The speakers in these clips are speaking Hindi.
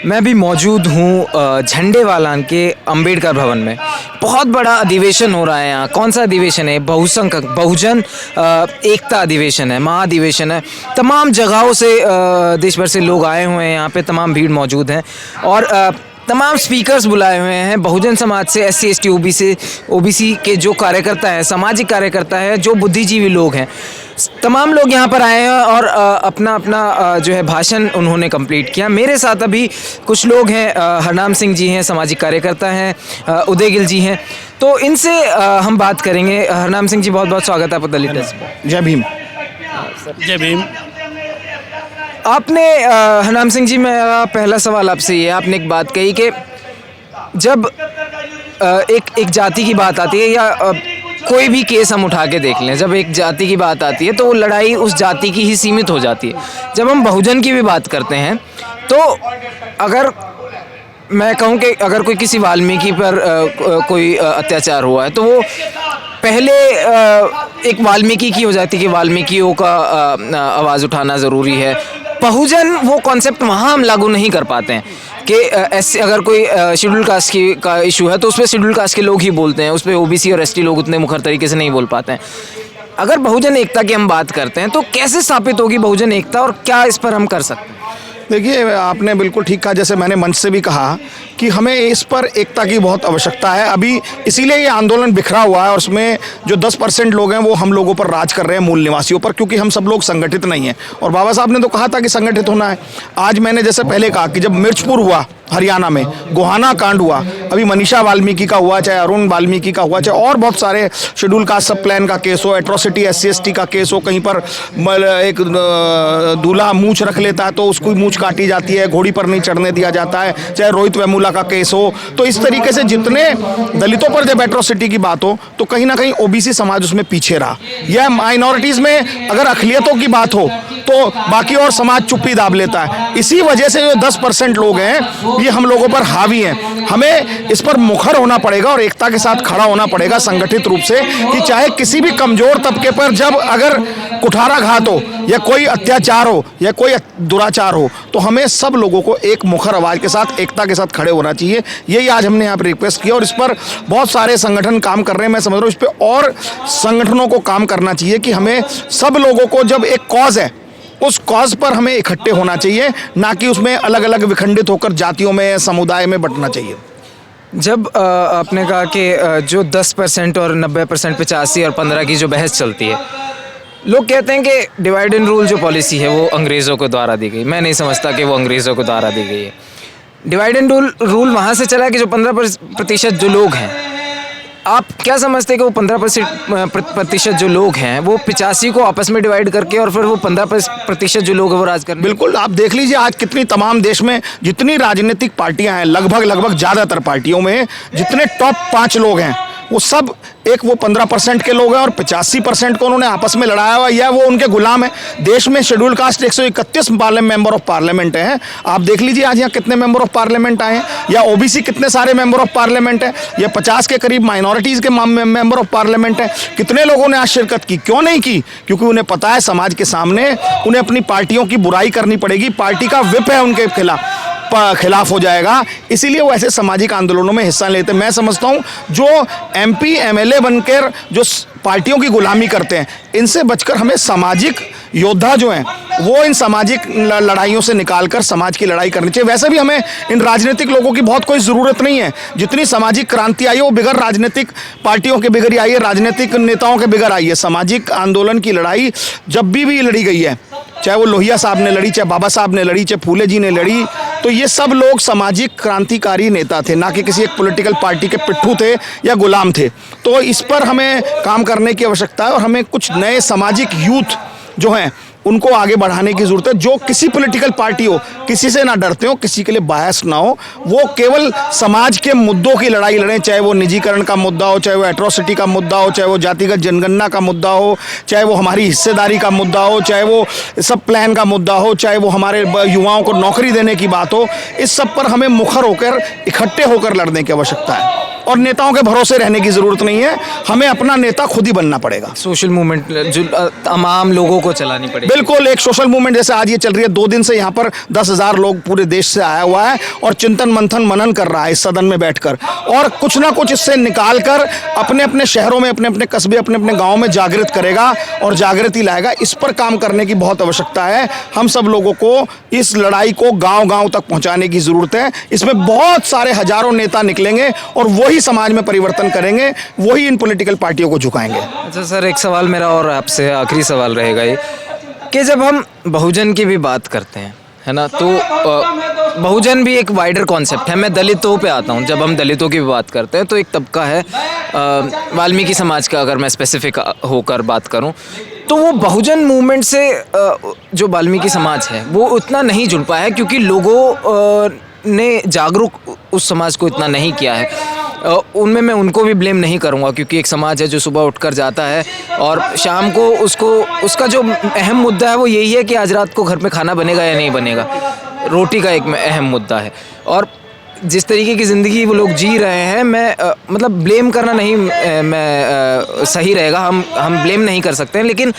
मैं भी मौजूद हूँ झंडेवालान के अंबेडकर भवन में। बहुत बड़ा अधिवेशन हो रहा है यहाँ। कौन सा अधिवेशन है? बहुजन एकता अधिवेशन है, महाधिवेशन है। तमाम जगहों से देश भर से लोग आए हुए हैं यहाँ पे, तमाम भीड़ मौजूद है और तमाम स्पीकर्स बुलाए हुए हैं। बहुजन समाज से, SC ST OBC के जो कार्यकर्ता हैं, सामाजिक कार्यकर्ता हैं, जो बुद्धिजीवी लोग हैं, तमाम लोग यहाँ पर आए हैं और अपना अपना जो है भाषण उन्होंने कंप्लीट किया। मेरे साथ अभी कुछ लोग हैं, हरनाम सिंह जी हैं, सामाजिक कार्यकर्ता हैं, उदय गिल जी हैं, तो इनसे हम बात करेंगे। हरनाम सिंह जी, बहुत बहुत स्वागत है आपका दलित टच में। जय भीम। जय भीम। आपने हरनाम सिंह जी, मेरा पहला सवाल आपसे ये है, आपने एक बात कही कि जब एक जाति की बात आती है या कोई भी केस हम उठा के देख लें, जब एक जाति की बात आती है तो वो लड़ाई उस जाति की ही सीमित हो जाती है। जब हम बहुजन की भी बात करते हैं तो अगर मैं कहूँ कि अगर कोई किसी वाल्मीकि पर कोई अत्याचार हुआ है तो वो पहले एक वाल्मीकि की हो जाती है कि वाल्मीकियों का आवाज़ उठाना ज़रूरी है। बहुजन वो कॉन्सेप्ट वहाँ हम लागू नहीं कर पाते हैं कि ऐसे अगर कोई शेड्यूल कास्ट का इशू है तो उस पर शेड्यूल कास्ट के लोग ही बोलते हैं, उस पर OBC और ST लोग उतने मुखर तरीके से नहीं बोल पाते हैं। अगर बहुजन एकता की हम बात करते हैं तो कैसे स्थापित होगी बहुजन एकता और क्या इस पर हम कर सकते हैं? देखिए, आपने बिल्कुल ठीक कहा। जैसे मैंने मंच से भी कहा कि हमें इस पर एकता की बहुत आवश्यकता है। अभी इसीलिए ये आंदोलन बिखरा हुआ है और उसमें जो 10% लोग हैं वो हम लोगों पर राज कर रहे हैं, मूल निवासियों पर, क्योंकि हम सब लोग संगठित नहीं हैं। और बाबा साहब ने तो कहा था कि संगठित होना है। आज मैंने जैसे पहले कहा कि जब मिर्चपुर हुआ हरियाणा में, गोहाना कांड हुआ, अभी मनीषा वाल्मीकि का हुआ, चाहे अरुण वाल्मीकि का हुआ, चाहे और बहुत सारे शेड्यूल कास्ट सब प्लान का केस हो, एट्रोसिटी SC ST का केस हो, कहीं पर एक दूल्हा मूंछ रख लेता है तो उसकी मूंछ काटी जाती है, घोड़ी पर नहीं चढ़ने दिया जाता है, चाहे रोहित वेमुला का केस हो। तो इस तरीके से जितने दलितों पर जब एट्रोसिटी की बात हो तो कहीं ना कहीं OBC समाज उसमें पीछे रहा। यह माइनॉरिटीज़ में अगर अक़लियतों की बात हो तो बाकी और समाज चुप्पी दाब लेता है। इसी वजह से जो 10% लोग हैं ये हम लोगों पर हावी हैं। हमें इस पर मुखर होना पड़ेगा और एकता के साथ खड़ा होना पड़ेगा संगठित रूप से, कि चाहे किसी भी कमजोर तबके पर जब अगर कुठाराघात हो या कोई अत्याचार हो या कोई दुराचार हो तो हमें सब लोगों को एक मुखर आवाज़ के साथ, एकता के साथ खड़े होना चाहिए। यही आज हमने यहाँ पर रिक्वेस्ट किया और इस पर बहुत सारे संगठन काम कर रहे हैं। मैं समझ रहा हूँ इस पर और संगठनों को काम करना चाहिए कि हमें सब लोगों को, जब एक कॉज है उस कॉज पर हमें इकट्ठे होना चाहिए, ना कि उसमें अलग अलग विखंडित होकर जातियों में, समुदाय में बंटना चाहिए। जब आपने कहा कि जो 10% और 90%, 85 और 15 की जो बहस चलती है, लोग कहते हैं कि डिवाइड एंड रूल जो पॉलिसी है वो अंग्रेज़ों के द्वारा दी गई। मैं नहीं समझता कि वो अंग्रेज़ों के द्वारा दी गई है। डिवाइड एंड रूल वहाँ से चला कि जो 15% जो लोग हैं, आप क्या समझते हैं कि वो 15% जो लोग हैं वो 85 को आपस में डिवाइड करके और फिर वो 15% जो लोग हैं वो राज करने? बिल्कुल, आप देख लीजिए आज कितनी तमाम देश में जितनी राजनीतिक पार्टियां हैं, लगभग ज़्यादातर पार्टियों में जितने टॉप 5 लोग हैं वो सब एक वो 15% के लोग हैं और 85% को उन्होंने आपस में लड़ाया हुआ, या वो उनके गुलाम है। देश में schedule caste 131 member of parliament हैं। आप देख लीजिए आज यहाँ कितने मेंबर ऑफ पार्लियामेंट आए हैं, या OBC कितने सारे मेंबर ऑफ पार्लियामेंट हैं, या 50 के करीब माइनॉरिटीज़ के मेंबर ऑफ पार्लियामेंट हैं। कितने लोगों ने आज शिरकत की? क्यों नहीं की? क्योंकि उन्हें पता है समाज के सामने उन्हें अपनी पार्टियों की बुराई करनी पड़ेगी, पार्टी का विप है उनके खिलाफ हो जाएगा, इसीलिए वो ऐसे सामाजिक आंदोलनों में हिस्सा लेते हैं। मैं समझता हूँ जो MP MLA बनकर जो पार्टियों की गुलामी करते हैं, इनसे बचकर हमें सामाजिक योद्धा जो हैं वो इन सामाजिक लड़ाइयों से निकालकर समाज की लड़ाई करनी चाहिए। वैसे भी हमें इन राजनीतिक लोगों की बहुत कोई ज़रूरत नहीं है। जितनी सामाजिक क्रांति आई है वो बिगड़ राजनीतिक पार्टियों के बिगड़ आई है, राजनीतिक नेताओं के बिगड़ आई है। सामाजिक आंदोलन की लड़ाई जब भी लड़ी गई है, चाहे वो लोहिया साहब ने लड़ी, चाहे बाबा साहब ने लड़ी, चाहे फूले जी ने लड़ी, तो ये सब लोग सामाजिक क्रांतिकारी नेता थे, ना कि किसी एक पॉलिटिकल पार्टी के पिट्ठू थे या गुलाम थे। तो इस पर हमें काम करने की आवश्यकता है और हमें कुछ नए सामाजिक यूथ जो हैं उनको आगे बढ़ाने की ज़रूरत है, जो किसी पॉलिटिकल पार्टी हो, किसी से ना डरते हो, किसी के लिए बायस ना हो, वो केवल समाज के मुद्दों की लड़ाई लड़ें, चाहे वो निजीकरण का मुद्दा हो, चाहे वो एट्रोसिटी का मुद्दा हो, चाहे वो जातिगत जनगणना का मुद्दा हो, चाहे वो हमारी हिस्सेदारी का मुद्दा हो, चाहे वो सब प्लान का मुद्दा हो, चाहे वो हमारे युवाओं को नौकरी देने की बात हो। इस सब पर हमें मुखर होकर, इकट्ठे होकर लड़ने की आवश्यकता है। और नेताओं के भरोसे रहने की ज़रूरत नहीं है, हमें अपना नेता खुद ही बनना पड़ेगा। सोशल मूवमेंट जो तमाम लोगों को चलानी पड़ेगी। बिल्कुल, एक सोशल मूवमेंट जैसे आज ये चल रही है, 2 दिन से यहाँ पर 10,000 लोग पूरे देश से आया हुआ है और चिंतन मंथन मनन कर रहा है इस सदन में बैठकर, और कुछ ना कुछ इससे निकाल कर अपने अपने शहरों में, अपने अपने कस्बे, अपने अपने गाँव में जागृत करेगा और जागृति लाएगा। इस पर काम करने की बहुत आवश्यकता है। हम सब लोगों को इस लड़ाई को गांव-गांव तक पहुंचाने की जरूरत है। इसमें बहुत सारे हजारों नेता निकलेंगे और वही समाज में परिवर्तन करेंगे, वही इन पॉलिटिकल पार्टियों को झुकाएंगे। अच्छा सर, एक सवाल मेरा और आपसे, आखिरी सवाल रहेगा ये कि जब हम बहुजन की भी बात करते हैं, है ना, तो बहुजन भी एक वाइडर कॉन्सेप्ट है। मैं दलितों पे आता हूँ। जब हम दलितों की भी बात करते हैं तो एक तबका है वाल्मीकि समाज का, अगर मैं स्पेसिफिक होकर बात करूँ तो वो बहुजन मूवमेंट से जो वाल्मीकि समाज है वो उतना नहीं जुड़ पाया है, क्योंकि लोगों ने जागरूक उस समाज को इतना नहीं किया है। उनमें मैं उनको भी ब्लेम नहीं करूँगा, क्योंकि एक समाज है जो सुबह उठकर जाता है और शाम को उसका जो अहम मुद्दा है वो यही है कि आज रात को घर में खाना बनेगा या नहीं बनेगा। रोटी का एक अहम मुद्दा है। और जिस तरीके की ज़िंदगी वो लोग जी रहे हैं, मैं मतलब ब्लेम करना नहीं सही रहेगा, हम ब्लेम नहीं कर सकते हैं, लेकिन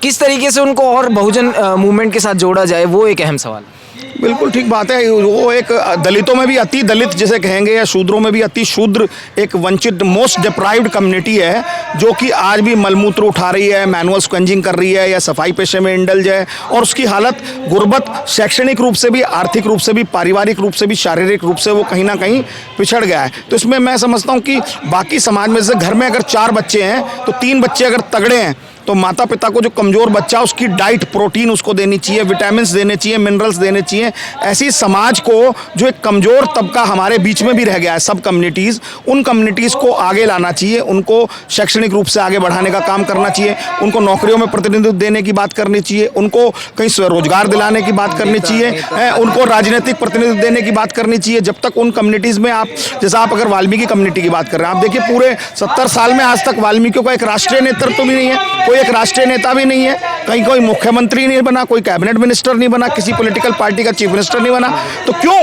किस तरीके से उनको और बहुजन मूवमेंट के साथ जोड़ा जाए वो एक अहम सवाल है। बिल्कुल ठीक बात है। वो एक दलितों में भी अति दलित जिसे कहेंगे, या शूद्रों में भी अति शूद्र, एक वंचित, मोस्ट डिप्राइव्ड कम्युनिटी है जो कि आज भी मलमूत्र उठा रही है, मैनुअल स्क्वेंजिंग कर रही है या सफाई पेशे में इंडल्ज है, और उसकी हालत गुर्बत, शैक्षणिक रूप से भी, आर्थिक रूप से भी, पारिवारिक रूप से भी, शारीरिक रूप से वो कहीं ना कहीं पिछड़ गया है। तो इसमें मैं समझता हूँ कि बाकी समाज में से घर में अगर 4 बच्चे हैं तो 3 बच्चे अगर तगड़े हैं तो माता पिता को जो कमज़ोर बच्चा उसकी डाइट, प्रोटीन उसको देनी चाहिए, विटामिन्स देने चाहिए, मिनरल्स देने चाहिए। ऐसी समाज को जो एक कमज़ोर तबका हमारे बीच में भी रह गया है, सब कम्युनिटीज़, उन कम्युनिटीज़ को आगे लाना चाहिए, उनको शैक्षणिक रूप से आगे बढ़ाने का काम करना चाहिए, उनको नौकरियों में प्रतिनिधित्व देने की बात करनी चाहिए, उनको कहीं स्वरोजगार दिलाने की बात करनी चाहिए, उनको राजनीतिक प्रतिनिधित्व देने की बात करनी चाहिए। जब तक उन कम्युनिटीज़ में जैसा आप अगर वाल्मीकि कम्युनिटी की बात कर रहे हैं, आप देखिए पूरे 70 साल में आज तक वाल्मीकियों का एक राष्ट्रीय नेतृत्व भी नहीं है, एक राष्ट्रीय नेता भी नहीं है, कहीं कोई मुख्यमंत्री नहीं बना, कोई कैबिनेट मिनिस्टर नहीं बना, किसी पॉलिटिकल पार्टी का चीफ मिनिस्टर नहीं बना। तो क्यों?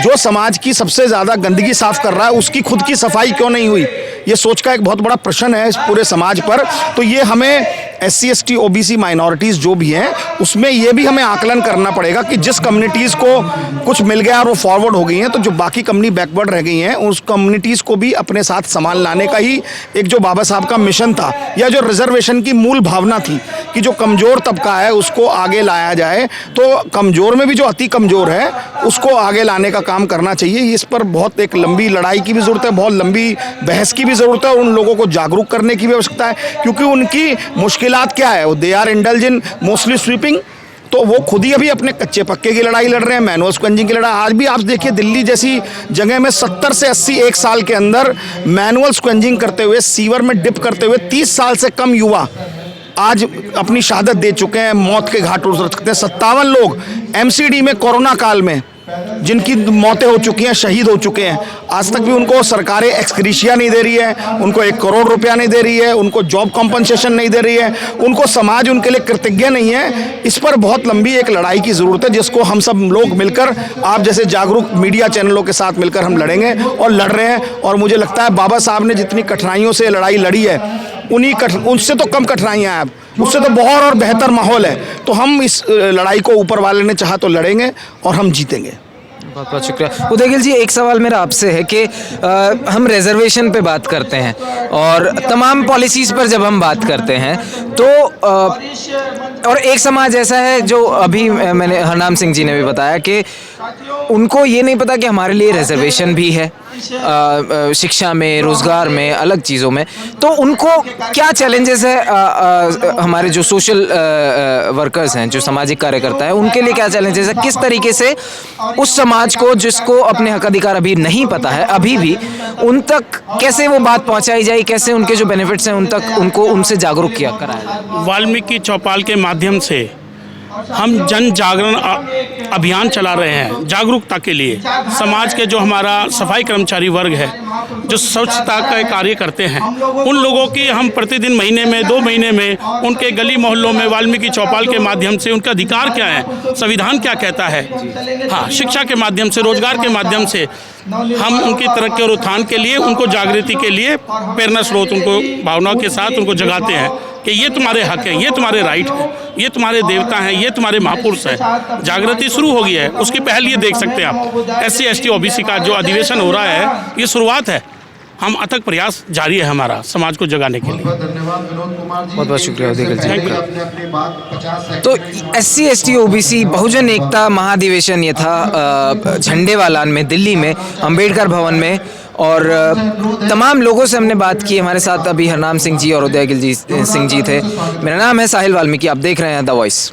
जो समाज की सबसे ज़्यादा गंदगी साफ कर रहा है उसकी खुद की सफाई क्यों नहीं हुई? ये सोच का एक बहुत बड़ा प्रश्न है इस पूरे समाज पर। तो ये हमें SC ST OBC माइनॉरिटीज़ जो भी हैं उसमें ये भी हमें आकलन करना पड़ेगा कि जिस कम्युनिटीज़ को कुछ मिल गया और वो फॉरवर्ड हो गई हैं, तो जो बाकी कम्युनिटी बैकवर्ड रह गई हैं उस कम्युनिटीज़ को भी अपने साथ संभाल लाने का ही एक जो बाबा साहब का मिशन था, या जो रिजर्वेशन की मूल भावना थी कि जो कमज़ोर तबका है उसको आगे लाया जाए, तो कमज़ोर में भी जो अति कमज़ोर है उसको आगे लाने का काम करना चाहिए। इस पर बहुत एक लंबी लड़ाई की भी ज़रूरत है, बहुत लंबी बहस की भी ज़रूरत है, और उन लोगों को जागरूक करने की भी आवश्यकता है, क्योंकि उनकी मुश्किलात क्या है, वो they are indulge in mostly sweeping. तो वो खुद ही अभी अपने कच्चे पक्के की लड़ाई लड़ रहे हैं, मैनुअल स्क्वेंजिंग की लड़ाई। आज भी आप देखिए दिल्ली जैसी जगह में 70 से 80 एक साल के अंदर मैनुअल स्क्वेंजिंग करते हुए, सीवर में डिप करते हुए 30 साल से कम युवा आज अपनी शहादत दे चुके हैं, मौत के घाट उतर चुके हैं। 57 लोग MCD में कोरोना काल में जिनकी मौतें हो चुकी हैं, शहीद हो चुके हैं, आज तक भी उनको सरकारें एक्सग्रेशिया नहीं दे रही है, उनको 1 करोड़ रुपया नहीं दे रही है, उनको जॉब कॉम्पनसेशन नहीं दे रही है, उनको समाज उनके लिए कृतज्ञ नहीं है। इस पर बहुत लंबी एक लड़ाई की ज़रूरत है, जिसको हम सब लोग मिलकर, आप जैसे जागरूक मीडिया चैनलों के साथ मिलकर हम लड़ेंगे और लड़ रहे हैं। और मुझे लगता है बाबा साहब ने जितनी कठिनाइयों से लड़ाई लड़ी है उनसे तो कम कठिनाइयाँ हैं, अब उससे तो बहुत और बेहतर माहौल है। तो हम इस लड़ाई को ऊपर वाले ने चाहा तो लड़ेंगे और हम जीतेंगे। बहुत बहुत शुक्रिया। उदयगिल जी, एक सवाल मेरा आपसे है कि हम रिजर्वेशन पे बात करते हैं और तमाम पॉलिसीज़ पर जब हम बात करते हैं तो और एक समाज ऐसा है जो अभी मैंने हरनाम सिंह जी ने भी बताया कि उनको ये नहीं पता कि हमारे लिए रिजर्वेशन भी है शिक्षा में, रोज़गार में, अलग चीज़ों में। तो उनको क्या चैलेंजेस है, हमारे जो सोशल वर्कर्स हैं, जो सामाजिक कार्यकर्ता हैं, उनके लिए क्या चैलेंजेस है? किस तरीके से उस समाज को जिसको अपने हक अधिकार अभी नहीं पता है, अभी भी उन तक कैसे वो बात पहुंचाई जाए, कैसे उनके जो बेनिफिट्स हैं उन तक उनको उनसे जागरूक किया कराया? वाल्मीकि चौपाल के माध्यम से हम जन जागरण अभियान चला रहे हैं जागरूकता के लिए। समाज के जो हमारा सफाई कर्मचारी वर्ग है, जो स्वच्छता का कार्य करते हैं, उन लोगों की हम प्रतिदिन महीने में 2 महीने में उनके गली मोहल्लों में वाल्मीकि चौपाल के माध्यम से उनका अधिकार क्या है, संविधान क्या कहता है, हाँ, शिक्षा के माध्यम से, रोजगार के माध्यम से हम उनकी तरक्की और उत्थान के लिए, उनको जागृति के लिए प्रेरणा स्रोत, उनको भावनाओं के साथ उनको जगाते हैं कि ये तुम्हारे हक है, ये तुम्हारे राइट है, ये तुम्हारे देवता हैं, ये तुम्हारे महापुरुष हैं। जागृति शुरू हो गई है, उसकी पहल ये देख सकते हैं आप। SC ST OBC का जो अधिवेशन हो रहा है, ये शुरुआत है। हम अथक प्रयास जारी है हमारा समाज को जगाने के लिए। बहुत बहुत शुक्रिया उदयकल जी। तो SC ST OBC बहुजन एकता महाधिवेशन ये था झंडेवालान में, दिल्ली में, अंबेडकर भवन में, और तमाम लोगों से हमने बात की। हमारे साथ अभी हरनाम सिंह जी और उदयगिल जी सिंह जी थे। मेरा नाम है साहिल वाल्मीकि, आप देख रहे हैं द वॉइस।